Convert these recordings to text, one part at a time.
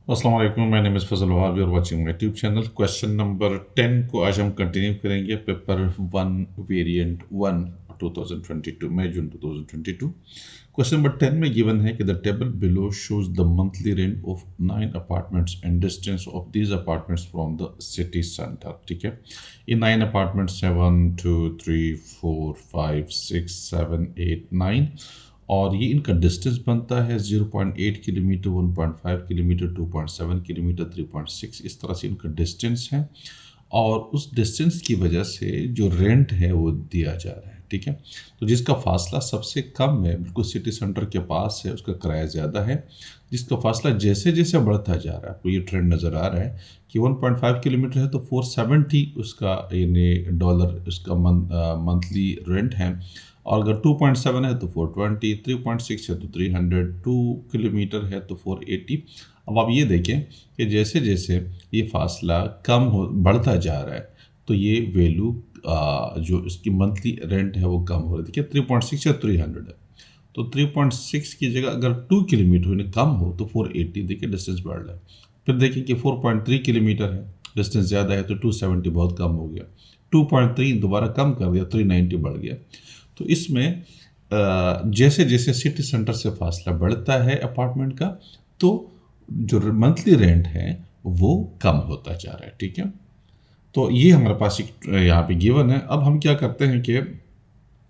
अस्सलाम वालेकुम, my name is Fazal Wahab, you are watching my YouTube channel. Question number 10 को आज हम कंटिन्यू करेंगे। Paper 1 variant 1 2022 May June 2022। Question number 10 में गिवन है कि the table below shows the monthly rent of 9 apartments and distance of these apartments from the city centre. ठीक है, ये 9 अपार्टमेंट्स हैं, 1 2 3 4 5 6 7 8 9, और ये इनका डिस्टेंस बनता है 0.8 किलोमीटर, 1.5 किलोमीटर, 2.7 किलोमीटर, 3.6, इस तरह से इनका डिस्टेंस है। और उस डिस्टेंस की वजह से जो रेंट है वो दिया जा रहा है। ठीक है, तो जिसका फासला सबसे कम है, बिल्कुल सिटी सेंटर के पास है, उसका किराया ज़्यादा है। जिसका फासला जैसे जैसे बढ़ता जा रहा है, आपको ये ट्रेंड नज़र आ रहा है कि 1.5 किलोमीटर है तो 470 उसका यानी डॉलर उसका मंथली रेंट है। और अगर 2.7 है तो 420, 3.6 है तो 300, 2 किलोमीटर है तो 480। अब आप ये देखें कि जैसे जैसे ये फासला कम हो बढ़ता जा रहा है तो ये वैल्यू जो इसकी मंथली रेंट है वो कम हो रही है। देखिए 3.6 या 300 है, तो 3.6 की जगह अगर 2 किलोमीटर यानी कम हो तो 480, देखिए डिस्टेंस बढ़ रहा है। फिर देखिए कि 4.3 किलोमीटर है, डिस्टेंस ज़्यादा है तो 270 बहुत कम हो गया। 2.3 दोबारा कम कर दिया, 390 बढ़ गया। तो इसमें जैसे जैसे सिटी सेंटर से फासला बढ़ता है अपार्टमेंट का, तो जो मंथली रेंट है वो कम होता जा रहा है। ठीक है, तो ये हमारे पास एक यहाँ पे गिवन है। अब हम क्या करते हैं कि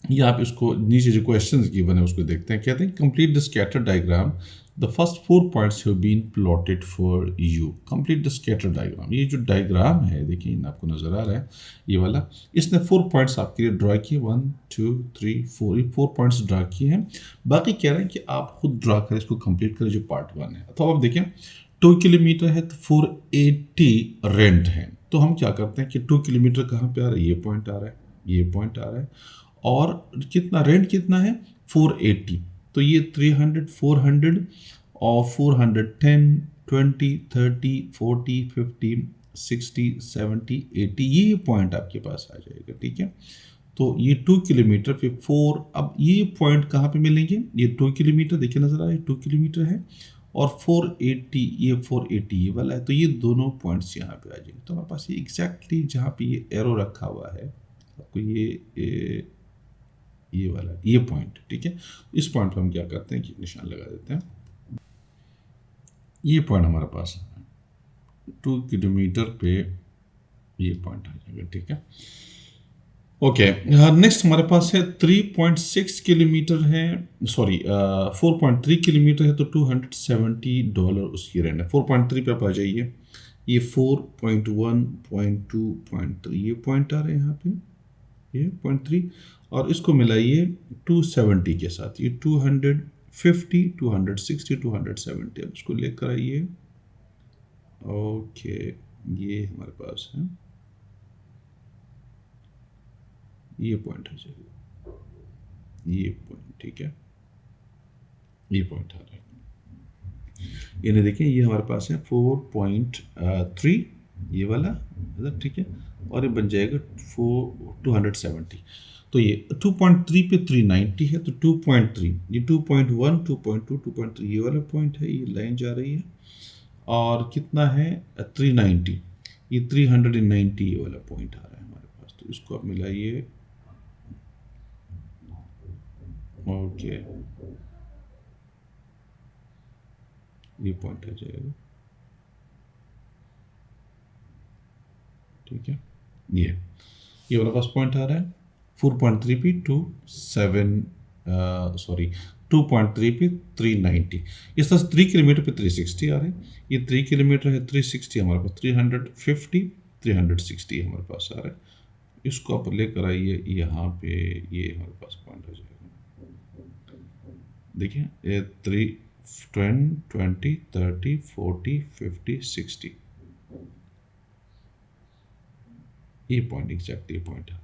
ये आप इसको नीचे जो क्वेश्चंस गिवन है उसको देखते हैं। कहते हैं complete the scatter diagram, the first 4 points have been plotted for you. Complete the scatter diagram, ये जो डायग्राम है देखिए आपको नजर आ रहा है ये वाला, इसने 4 पॉइंट्स आपके लिए ड्रा किए, 1 2 3 4, ये 4 पॉइंट्स ड्रा किए हैं। बाकी कह रहे हैं कि आप खुद ड्रा करें, इसको कंप्लीट करें जो पार्ट 1 है। तो आप देखें 2 किलोमीटर है तो 480 रेंट है। तो हम क्या करते हैं कि 2 किलोमीटर कहाँ पे आ रहा है, ये पॉइंट आ रहा है, ये पॉइंट आ रहा है, और कितना रेंट कितना है 480। तो ये 300, 400 और 410, 20, 30, 40, 50, 60, 70, 80, ये पॉइंट आपके पास आ जाएगा। ठीक है, तो ये 2 किलोमीटर फिर 4, अब ये पॉइंट कहाँ पे मिलेंगे, ये 2 किलोमीटर देखिए नजर आ रहा है, 2 किलोमीटर है, और 480, ये 480 ये वाला है, तो ये दोनों पॉइंट्स यहाँ पे आ जाएंगे। तो हमारे पास ये एग्जैक्टली जहाँ पे ये एरो रखा हुआ है आपको ये वाला ये पॉइंट। ठीक है, इस पॉइंट पर हम क्या करते हैं कि निशान लगा देते हैं। ये पॉइंट हमारे पास 2 किलोमीटर पे ये पॉइंट आ जाएगा। ठीक है, ओके। नेक्स्ट हमारे पास है 3.6 किलोमीटर है, सॉरी 4.3 किलोमीटर है तो $270 उसकी रेंट है। 4.3 पे आप आ जाइए, ये 4.1, 0.2, 0.3 ये पॉइंट आ रहे हैं यहाँ पे, ये 0.3, और इसको मिलाइए 270 के साथ, ये 250, 260, 270, अब इसको लेकर आइए। ओके, ये हमारे पास है, ये पॉइंट आ जाएगा, ये पॉइंट। ठीक है, ये पॉइंट आ रहा है, यानी देखिए ये हमारे पास है 4.3 ये वाला, ठीक है, और ये बन जाएगा 270। तो ये 2.3 पे 390 है, तो 2.3, ये 2.1, 2.2, 2.3 ये वाला पॉइंट है, ये लाइन जा रही है, और कितना है 390, ये 390 ये वाला पॉइंट आ रहा है हमारे पास। तो इसको आप मिलाइए, ओके, ये पॉइंट आ जाएगा। ठीक है, ये वाला पास पॉइंट आ रहा है 4.3 पे 2.3 पे 390, इस तरह से 3 किलोमीटर पे 360 आ रहे हैं। ये 3 किलोमीटर है, 360 हमारे पास 350, 360 हमारे पास आ रहा है। इसको आप लेकर आइए यहाँ पे, ये हमारे पास पॉइंट आ जाएगा। देखिए ये 3, 10, 20, 30, 40, 50, 60, ये पॉइंट एग्जैक्ट ये पॉइंट आ रहा है।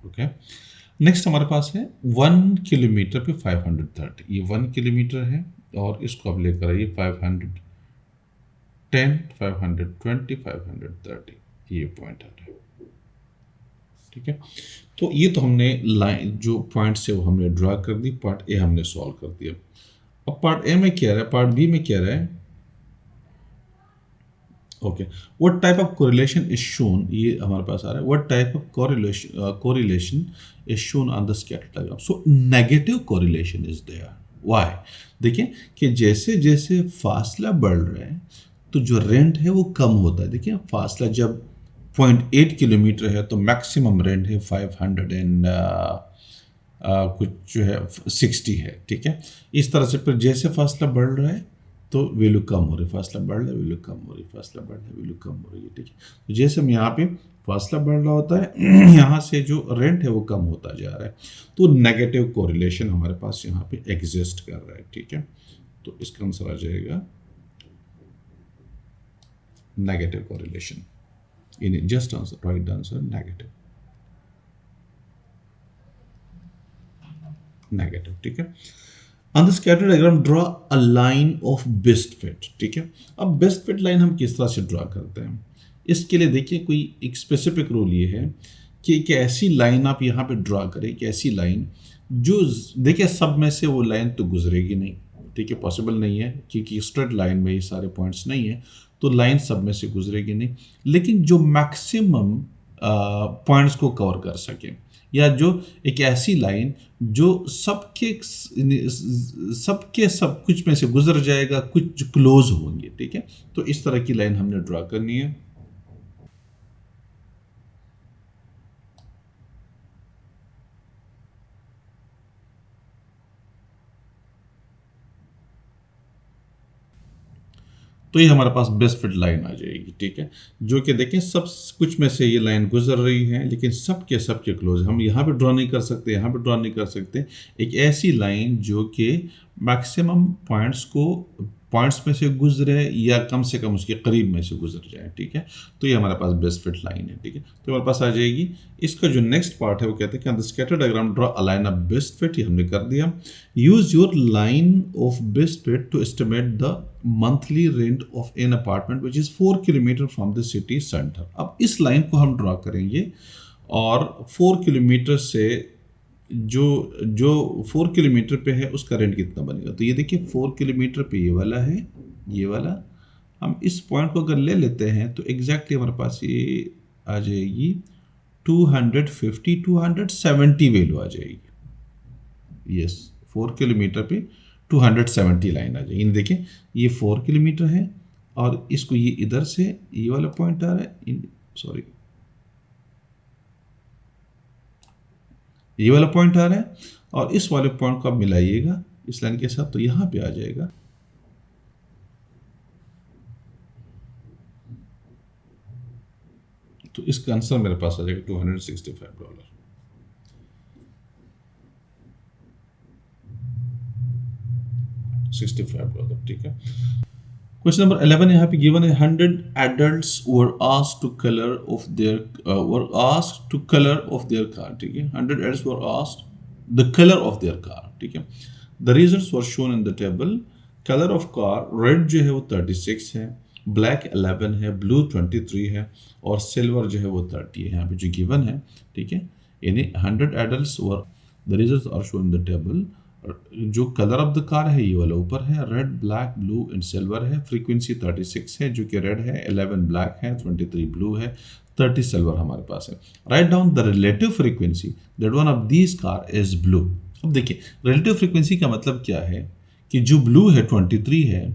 ओके, नेक्स्ट हमारे पास है 1 किलोमीटर पे 530, ये 1 किलोमीटर है, और इसको अब लेकर आइए 510, 520, 530, ये पॉइंट आ रहा है। ठीक है, तो ये तो हमने लाइन जो पॉइंट्स है वो हमने ड्रा कर दी, पार्ट ए हमने सॉल्व कर दिया। अब पार्ट ए में क्या रहा है, पार्ट बी में क्या रहा है, okay, what type of correlation is shown, ये हमारे पास आ रहा है, what type of correlation is shown on the scatter diagram, so negative correlation is there, why, देखिए कि जैसे जैसे फासला बढ़ रहा है तो जो रेंट है वो कम होता है, देखिए फासला जब 0.8 किलोमीटर है तो मैक्सिमम रेंट है 500 एंड कुछ जो है 60 है, ठीक है, इस तरह से फिर जैसे फासला बढ़ रहा है तो वैल्यू कम हो रही है, फासला बढ़ रहा है वैल्यू कम हो रही है, फासला बढ़ रहा है वैल्यू कम हो रही है, ठीक है, तो जैसे हम यहाँ पे फासला बढ़ रहा होता है यहाँ से जो रेंट है वो कम होता जा रहा है, तो नेगेटिव कोरिलेशन हमारे पास यहाँ पे एग्जिस्ट कर रहा है, ठीक है, तो इसका आंसर आ जाएगा negative correlation, in just answer, right answer negative, negative, ठीक है। On the scatter diagram draw a line of best fit, ठीक है, अब बेस्ट फिट लाइन हम किस तरह से ड्रॉ करते हैं, इसके लिए देखिए कोई एक स्पेसिफिक रूल ये है कि एक ऐसी लाइन आप यहाँ पे ड्रॉ करें, एक ऐसी लाइन जो देखिए सब में से वो लाइन तो गुजरेगी नहीं, ठीक है, पॉसिबल नहीं है क्योंकि स्ट्रेट लाइन में ये सारे पॉइंट्स नहीं है, तो लाइन सब में से गुजरेगी नहीं, लेकिन जो मैक्सिमम पॉइंट्स को कवर कर सके, या जो एक ऐसी लाइन जो सबके सब कुछ में से गुजर जाएगा, कुछ क्लोज होंगे, ठीक है, तो इस तरह की लाइन हमने ड्रॉ करनी है। तो ये हमारे पास बेस्ट फिट लाइन आ जाएगी, ठीक है, जो कि देखें सब कुछ में से ये लाइन गुजर रही है, लेकिन सबके क्लोज, हम यहाँ पे ड्रॉ नहीं कर सकते, यहाँ पे ड्रॉ नहीं कर सकते, एक ऐसी लाइन जो कि मैक्सिमम पॉइंट्स में से गुजरे या कम से कम उसके करीब में से गुजर जाए, ठीक है, तो ये हमारे पास बेस्ट फिट लाइन है, ठीक है, तो हमारे पास आ जाएगी। इसका जो नेक्स्ट पार्ट है वो कहते हैं कि scatter diagram draw a line of best fit, ये हमने कर दिया। Use your line of best fit to estimate the monthly rent of an apartment which is 4 kilometre from the city centre. अब इस लाइन को हम ड्रॉ करेंगे और 4 किलोमीटर से जो जो 4 किलोमीटर पे है उसका रेंट कितना बनेगा, तो ये देखिए 4 किलोमीटर पे ये वाला है, ये वाला, हम इस पॉइंट को अगर ले लेते हैं तो एग्जैक्टली हमारे पास ये आ जाएगी 250-270 वैल्यू आ जाएगी, यस 4 किलोमीटर पे 270 लाइन आ जाएगी। देखिए ये 4 किलोमीटर है और इसको ये इधर से ये वाला पॉइंट आ रहा है, सॉरी ये वाला पॉइंट आ रहा है और इस वाले पॉइंट को आप मिलाइएगा इस लाइन के साथ, तो यहां पे आ जाएगा तो इसका आंसर मेरे पास आ जाएगा $265, $65, ठीक है। क्वेश्चन नंबर 11 यहाँ पे गिवन है 100 adults were asked to color of their car, ठीक है, 100 adults were asked the color of their car, ठीक है, the results were shown in the table। color of car red जो है वो 36 है, ब्लैक 11 है, ब्लू 23 है और सिल्वर जो है वो 30 है, यहाँ पे जो गिवन है, ठीक है, यानी 100 adults were, the results are shown in the table। जो कलर ऑफ द कार है ये वाला ऊपर है, red black blue and silver है, फ्रीक्वेंसी 36 है जो कि रेड है, 11 ब्लैक है, 23 ब्लू है, 30 सिल्वर हमारे पास है। Write down the relative frequency that one of these car is blue. अब देखिए रिलेटिव फ्रीक्वेंसी का मतलब क्या है कि जो ब्लू है 23 है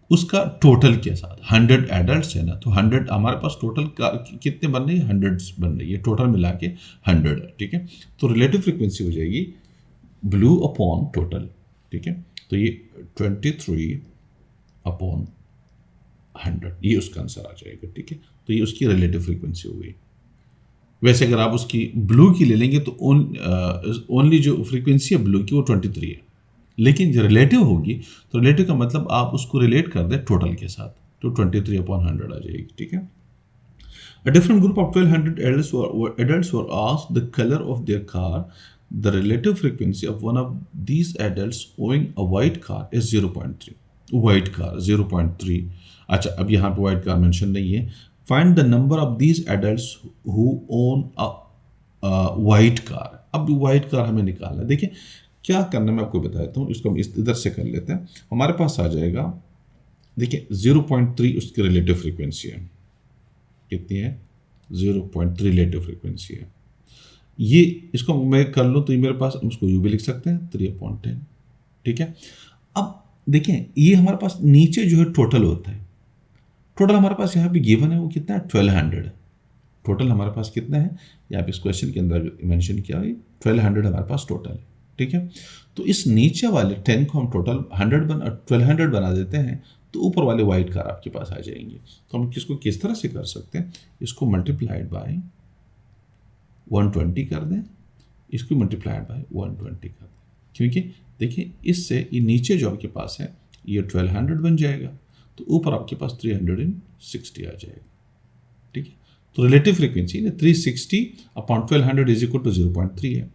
उसका टोटल के साथ 100 एडल्ट्स है ना, तो 100 हमारे पास टोटल कितने बन रही है, 100 बन रही है, टोटल मिला के 100 है, ठीक है, तो रिलेटिव फ्रीक्वेंसी हो जाएगी ब्लू अपॉन टोटल, ठीक है, तो ये 23 अपॉन 100 ये उसका आंसर आ जाएगा, ठीक है, तो ये उसकी रिलेटिव फ्रीक्वेंसी हो गई। वैसे अगर आप उसकी ब्लू की ले लेंगे तो ओनली जो फ्रीक्वेंसी है ब्लू की वो 23 है, लेकिन जो रिलेटिव होगी तो रिलेटिव का मतलब आप उसको रिलेट कर दें टोटल के साथ, तो 23 अपॉन 100 आ जाएगी, ठीक है। A different group of 1200 adults were asked the color of their car. The relative frequency of one of these adults owning a white car is 0.3. White car 0.3. अच्छा अब यहाँ पे white car mention नहीं है। Find the number of these adults who own a white car. अब white car हमें निकालना है। देखिए क्या करना मैं आपको बता देता हूँ, इसको हम इधर से कर लेते हैं। हमारे पास आ जाएगा, देखिए 0.3 उसकी रिलेटिव फ्रीक्वेंसी है, कितनी है 0.3 रिलेटिव फ्रीक्वेंसी है। ये इसको मैं कर लूँ तो ये मेरे पास, उसको यू भी लिख सकते हैं 3/10, ठीक है। अब देखें ये हमारे पास नीचे जो है टोटल होता है, टोटल हमारे पास यहाँ पे गिवन है वो कितना है 1200, टोटल हमारे पास कितना है, यहाँ पे इस क्वेश्चन के अंदर मेंशन किया है 1200 हमारे पास टोटल है, ठीक है। तो इस नीचे वाले 10 को हम टोटल 1200 बना देते हैं, तो ऊपर वाले वाइट कार आपके पास आ जाएंगे। तो हम किसको किस तरह से कर सकते हैं, इसको मल्टीप्लाइड बाय 120 कर दें, इसको मल्टीप्लाइड बाय 120 कर दें, क्योंकि देखिए इससे ये नीचे जो आपके पास है ये 1200 बन जाएगा, तो ऊपर आपके पास 360 आ जाएगा, ठीक है। तो relative frequency 360/1200 is equal to 0.3 है।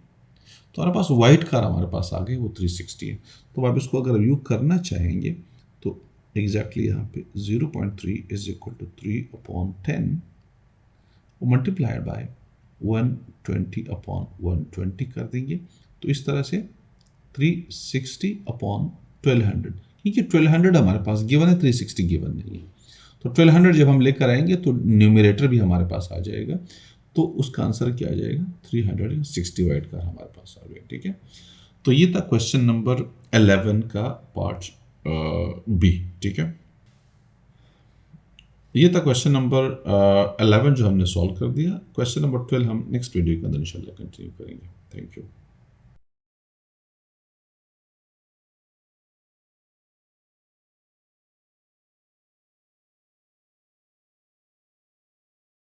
तो हमारे पास वाइट कार हमारे पास आ गई, वो 360 है। तो आप इसको अगर व्यू करना चाहेंगे तो एग्जैक्टली यहाँ पे 0.3 is equal to 3/10 multiplied by 120/120 कर देंगे। तो इस तरह से 360/1200, क्योंकि 1200 हमारे पास गिवन है, 360 गिवन नहीं है। तो 1200 जब हम लेकर आएंगे तो न्यूमरेटर भी हमारे पास आ जाएगा, तो उसका आंसर क्या आ जाएगा 360 वाइट का हमारे पास आ गया, ठीक है। तो ये था क्वेश्चन नंबर 11 का पार्ट बी, ठीक है। ये था क्वेश्चन नंबर 11 जो हमने सॉल्व कर दिया। क्वेश्चन नंबर 12 हम नेक्स्ट वीडियो के अंदर इंशाल्लाह कंटिन्यू करेंगे। Thank you.